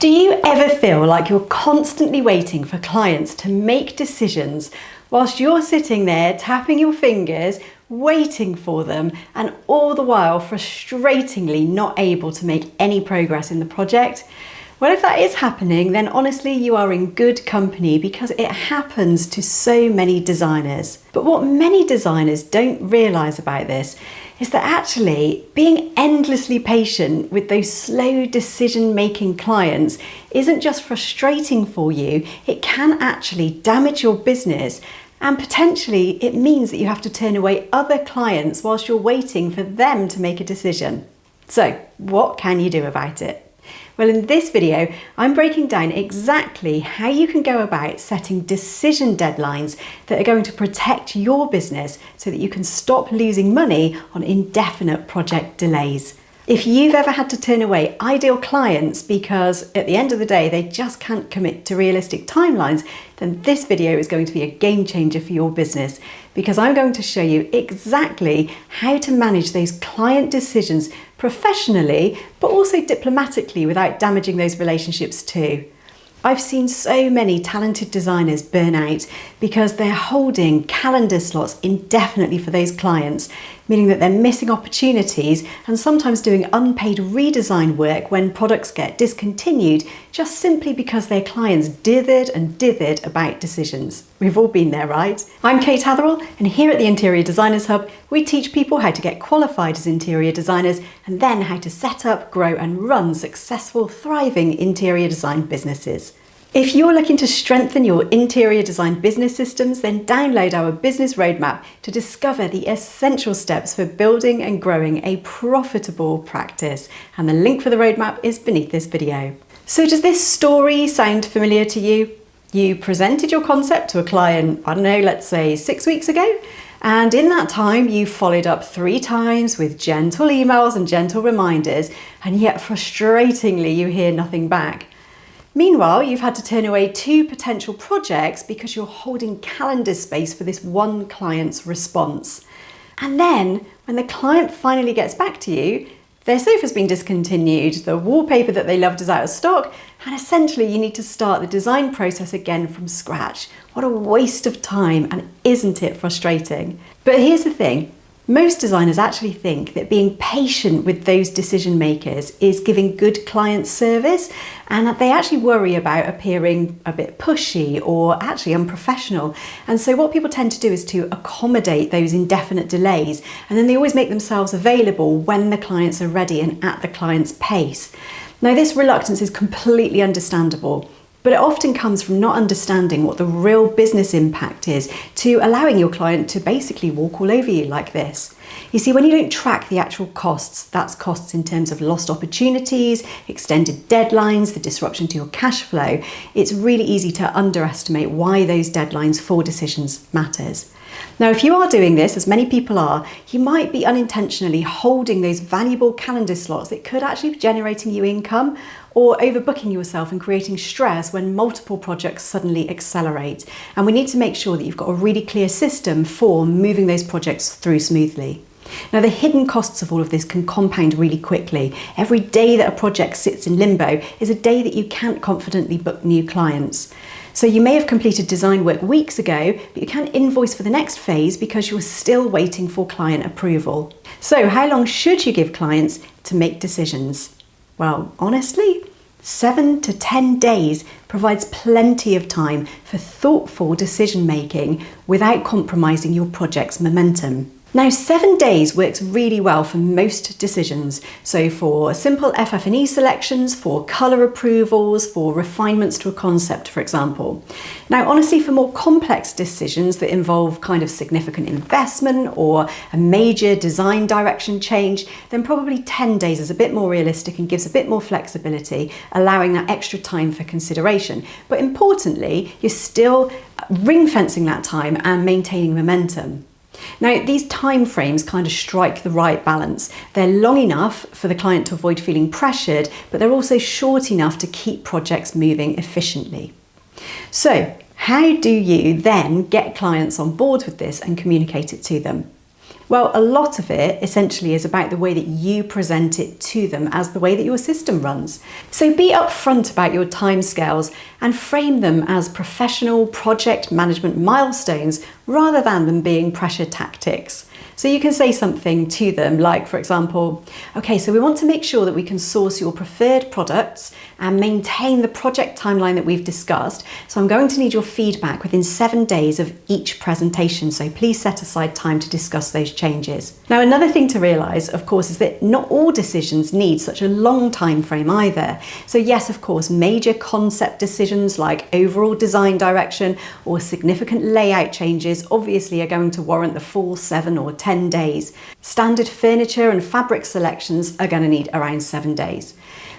Do you ever feel like you're constantly waiting for clients to make decisions whilst you're sitting there tapping your fingers, waiting for them, and all the while frustratingly not able to make any progress in the project? Well, if that is happening, then honestly, you are in good company because it happens to so many designers. But what many designers don't realise about this is that actually being endlessly patient with those slow decision-making clients isn't just frustrating for you, it can actually damage your business, and potentially it means that you have to turn away other clients whilst you're waiting for them to make a decision. So, what can you do about it? Well, in this video, I'm breaking down exactly how you can go about setting decision deadlines that are going to protect your business so that you can stop losing money on indefinite project delays. If you've ever had to turn away ideal clients because at the end of the day they just can't commit to realistic timelines, then this video is going to be a game changer for your business, because I'm going to show you exactly how to manage those client decisions professionally, but also diplomatically without damaging those relationships too. I've seen so many talented designers burn out because they're holding calendar slots indefinitely for those clients, meaning that they're missing opportunities and sometimes doing unpaid redesign work when products get discontinued just simply because their clients dithered and dithered about decisions. We've all been there, right? I'm Kate Hatherall, and here at the Interior Designers Hub, we teach people how to get qualified as interior designers and then how to set up, grow and run successful, thriving interior design businesses. If you're looking to strengthen your interior design business systems, then download our business roadmap to discover the essential steps for building and growing a profitable practice. And the link for the roadmap is beneath this video. So does this story sound familiar to you? You presented your concept to a client, I don't know, let's say 6 weeks ago. And in that time, you followed up 3 times with gentle emails and gentle reminders, and yet frustratingly, you hear nothing back. Meanwhile, you've had to turn away 2 potential projects because you're holding calendar space for this one client's response. And then, when the client finally gets back to you, their sofa's been discontinued, the wallpaper that they loved is out of stock, and essentially you need to start the design process again from scratch. What a waste of time, and isn't it frustrating? But here's the thing. Most designers actually think that being patient with those decision makers is giving good client service, and that they actually worry about appearing a bit pushy or actually unprofessional. And so what people tend to do is to accommodate those indefinite delays, and then they always make themselves available when the clients are ready and at the client's pace. Now, this reluctance is completely understandable, but it often comes from not understanding what the real business impact is to allowing your client to basically walk all over you like this. You see, when you don't track the actual costs, that's costs in terms of lost opportunities, extended deadlines, the disruption to your cash flow, it's really easy to underestimate why those deadlines for decisions matters. Now, if you are doing this, as many people are, you might be unintentionally holding those valuable calendar slots that could actually be generating you income, or overbooking yourself and creating stress when multiple projects suddenly accelerate. And we need to make sure that you've got a really clear system for moving those projects through smoothly. Now, the hidden costs of all of this can compound really quickly. Every day that a project sits in limbo is a day that you can't confidently book new clients. So you may have completed design work weeks ago, but you can't invoice for the next phase because you're still waiting for client approval. So how long should you give clients to make decisions? Well, honestly, 7 to 10 days provides plenty of time for thoughtful decision making without compromising your project's momentum. Now, 7 days works really well for most decisions. So for simple FF&E selections, for colour approvals, for refinements to a concept, for example. Now, honestly, for more complex decisions that involve kind of significant investment or a major design direction change, then probably 10 days is a bit more realistic and gives a bit more flexibility, allowing that extra time for consideration. But importantly, you're still ring-fencing that time and maintaining momentum. Now, these time frames kind of strike the right balance. They're long enough for the client to avoid feeling pressured, but they're also short enough to keep projects moving efficiently. So, how do you then get clients on board with this and communicate it to them? Well, a lot of it essentially is about the way that you present it to them as the way that your system runs. So be upfront about your timescales and frame them as professional project management milestones rather than them being pressure tactics. So you can say something to them like, for example, okay, so we want to make sure that we can source your preferred products and maintain the project timeline that we've discussed. So I'm going to need your feedback within 7 days of each presentation. So please set aside time to discuss those changes. Now, another thing to realise, of course, is that not all decisions need such a long time frame either. So yes, of course, major concept decisions like overall design direction or significant layout changes obviously are going to warrant the full 7 or 10 days. Standard furniture and fabric selections are going to need around 7 days.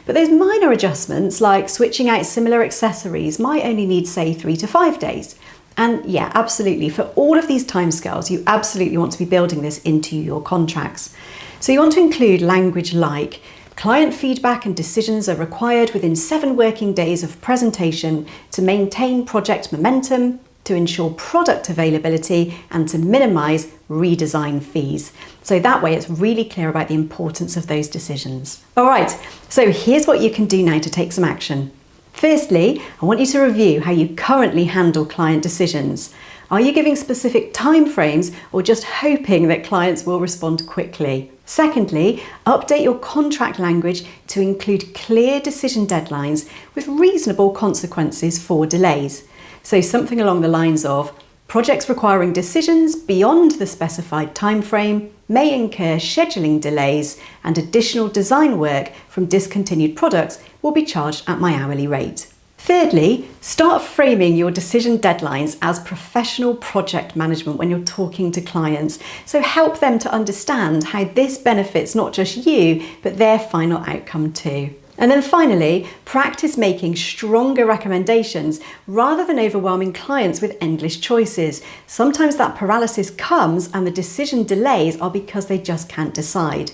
But those minor adjustments like switching out similar accessories might only need, say, 3 to 5 days. And yeah, absolutely, for all of these timescales, you absolutely want to be building this into your contracts. So you want to include language like client feedback and decisions are required within 7 working days of presentation to maintain project momentum, to ensure product availability and to minimise redesign fees. So that way it's really clear about the importance of those decisions. All right, so here's what you can do now to take some action. Firstly, I want you to review how you currently handle client decisions. Are you giving specific timeframes or just hoping that clients will respond quickly? Secondly, update your contract language to include clear decision deadlines with reasonable consequences for delays. So something along the lines of, projects requiring decisions beyond the specified timeframe may incur scheduling delays and additional design work from discontinued products will be charged at my hourly rate. Thirdly, start framing your decision deadlines as professional project management when you're talking to clients. So help them to understand how this benefits not just you, but their final outcome too. And then finally, practice making stronger recommendations rather than overwhelming clients with endless choices. Sometimes that paralysis comes and the decision delays are because they just can't decide.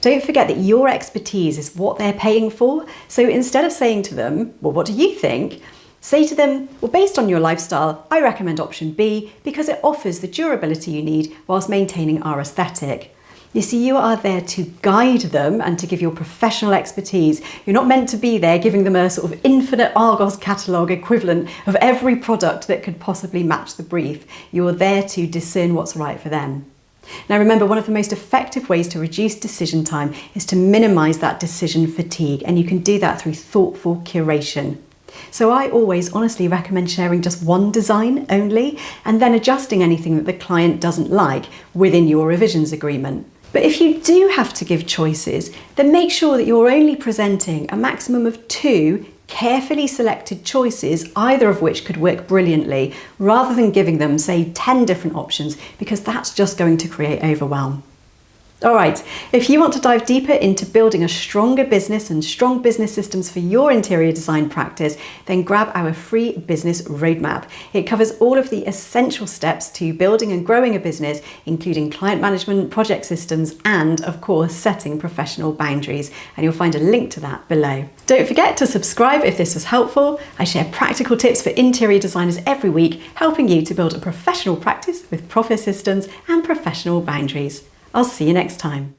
Don't forget that your expertise is what they're paying for. So instead of saying to them, well, what do you think? Say to them, well, based on your lifestyle, I recommend option B because it offers the durability you need whilst maintaining our aesthetic. You see, you are there to guide them and to give your professional expertise. You're not meant to be there giving them a sort of infinite Argos catalogue equivalent of every product that could possibly match the brief. You're there to discern what's right for them. Now remember, one of the most effective ways to reduce decision time is to minimise that decision fatigue, and you can do that through thoughtful curation. So I always honestly recommend sharing just one design only and then adjusting anything that the client doesn't like within your revisions agreement. But if you do have to give choices, then make sure that you're only presenting a maximum of 2 carefully selected choices, either of which could work brilliantly, rather than giving them, say, 10 different options, because that's just going to create overwhelm. All right, if you want to dive deeper into building a stronger business and strong business systems for your interior design practice, then grab our free business roadmap. It covers all of the essential steps to building and growing a business, including client management, project systems, and of course, setting professional boundaries. And you'll find a link to that below. Don't forget to subscribe if this was helpful. I share practical tips for interior designers every week, helping you to build a professional practice with proper systems and professional boundaries. I'll see you next time.